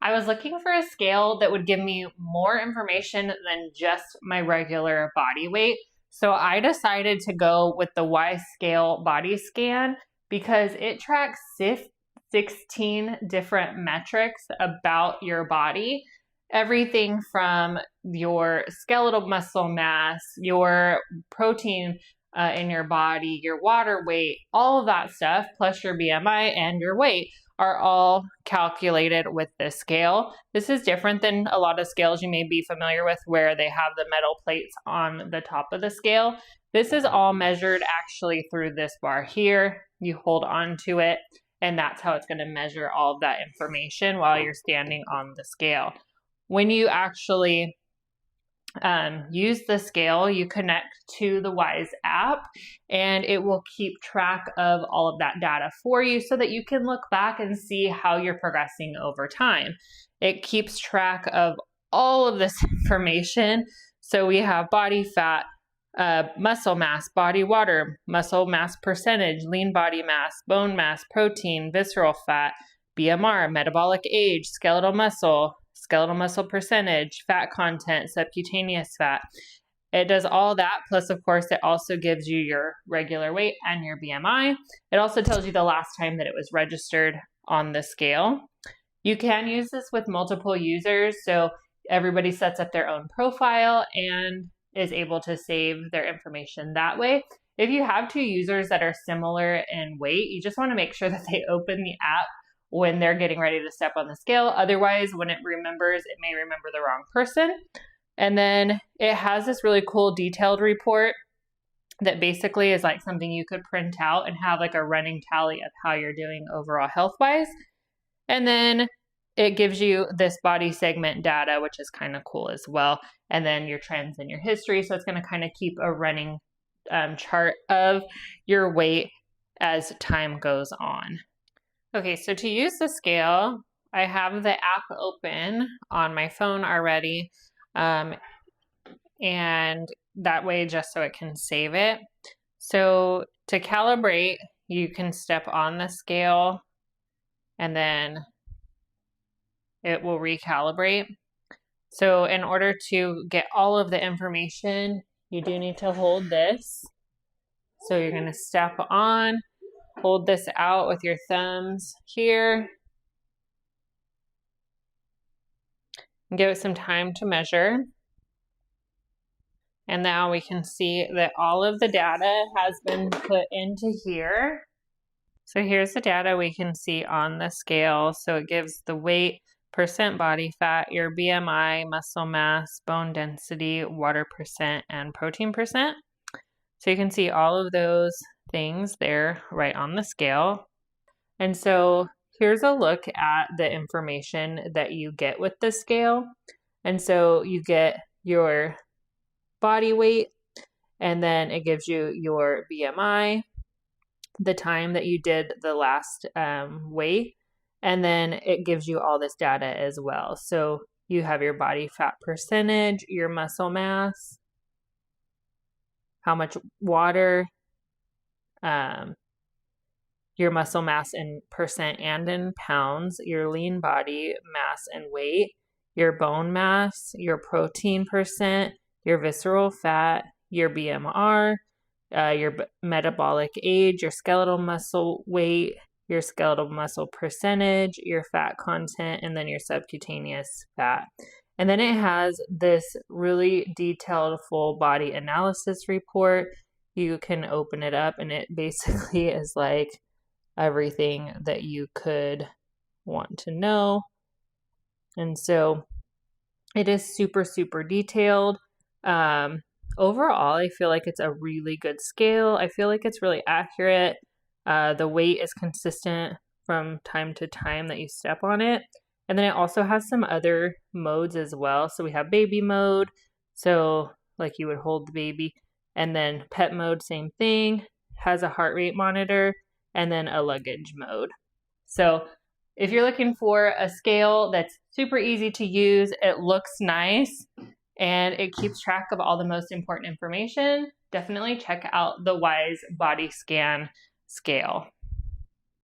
I was looking for a scale that would give me more information than just my regular body weight. So I decided to go with the Wyze scale BodyScan because it tracks 16 different metrics about your body. Everything from your skeletal muscle mass, your protein in your body, your water weight, all of that stuff, plus your BMI and your weight are all calculated with this scale. This is different than a lot of scales you may be familiar with where they have the metal plates on the top of the scale. This is all measured actually through this bar here. You hold on to it, and that's how it's going to measure all of that information while you're standing on the scale. When you actually use the scale, you connect to the Wyze app and it will keep track of all of that data for you so that you can look back and see how you're progressing over time. It keeps track of all of this information. So we have body fat, muscle mass, body water, muscle mass percentage, lean body mass, bone mass, protein, visceral fat, BMR, metabolic age, skeletal muscle percentage, fat content, subcutaneous fat. It does all that. Plus, of course, it also gives you your regular weight and your BMI. It also tells you the last time that it was registered on the scale. You can use this with multiple users. So everybody sets up their own profile and is able to save their information that way. If you have two users that are similar in weight, you just want to make sure that they open the app when they're getting ready to step on the scale. Otherwise, when it remembers, it may remember the wrong person. And then it has this really cool detailed report that basically is like something you could print out and have like a running tally of how you're doing overall health-wise. And then it gives you this body segment data, which is kind of cool as well. And then your trends and your history. So it's going to kind of keep a running chart of your weight as time goes on. Okay, so to use the scale, I have the app open on my phone already, and that way just so it can save it. So to calibrate, you can step on the scale and then it will recalibrate. So in order to get all of the information, you do need to hold this. So you're going to step on. Hold this out with your thumbs here. And give it some time to measure. And now we can see that all of the data has been put into here. So here's the data we can see on the scale. So it gives the weight, percent body fat, your BMI, muscle mass, bone density, water percent, and protein percent. So you can see all of those things there right on the scale. And so here's a look at the information that you get with the scale. And so you get your body weight, and then it gives you your BMI, the time that you did the last weight, and then it gives you all this data as well. So you have your body fat percentage, your muscle mass, how much water, your muscle mass in percent and in pounds, your lean body mass and weight, your bone mass, your protein percent, your visceral fat, your BMR, your metabolic age, your skeletal muscle weight, your skeletal muscle percentage, your fat content, and then your subcutaneous fat. And then it has this really detailed full body analysis report. You can open it up and it basically is like everything that you could want to know. And so it is super, super detailed. Overall, I feel like it's a really good scale. I feel like it's really accurate. The weight is consistent from time to time that you step on it. And then it also has some other modes as well. So we have baby mode. So like you would hold the baby. And then pet mode, same thing. Has a heart rate monitor. And then a luggage mode. So if you're looking for a scale that's super easy to use, it looks nice, and it keeps track of all the most important information, definitely check out the Wyze BodyScan scale.